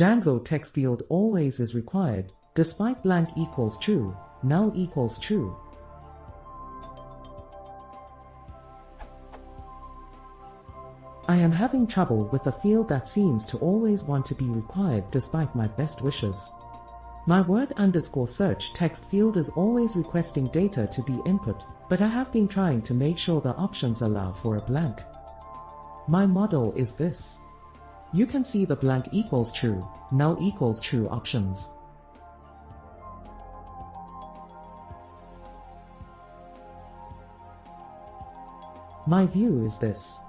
Django TextField always is required, despite blank equals true, null equals true. I am having trouble with a field that seems to always want to be required despite my best wishes. My word_search text field is always requesting data to be input, but I have been trying to make sure the options allow for a blank. My model is this. You can see the blank equals true, null equals true options. My view is this.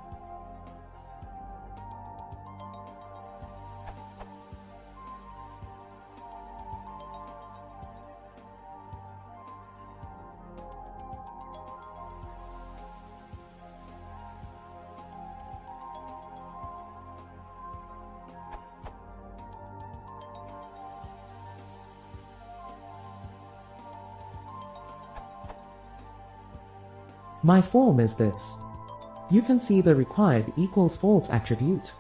My form is this. You can see the required equals false attribute.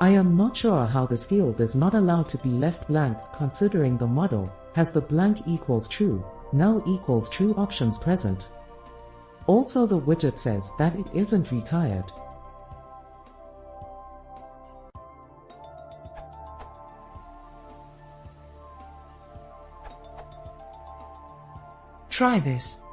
I am not sure how this field is not allowed to be left blank considering the model has the blank equals true, null equals true options present. Also the widget says that it isn't required. Try this.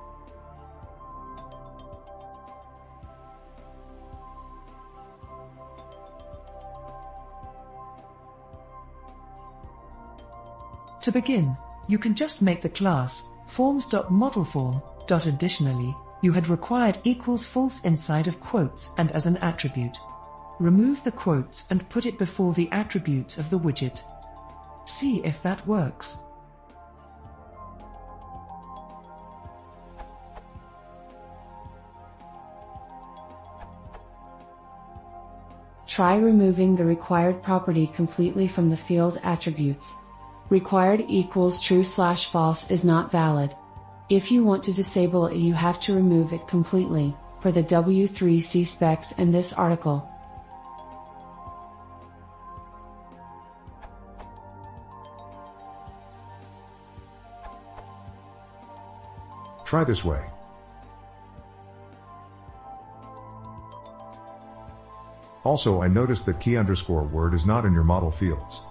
To begin, you can just make the class forms.modelForm. Additionally, you had required equals false inside of quotes and as an attribute. Remove the quotes and put it before the attributes of the widget. See if that works. Try removing the required property completely from the field attributes. Required equals true/false is not valid. If you want to disable it, you have to remove it completely, per the W3C specs in this article. Try this way. Also, I noticed that key_word is not in your model fields.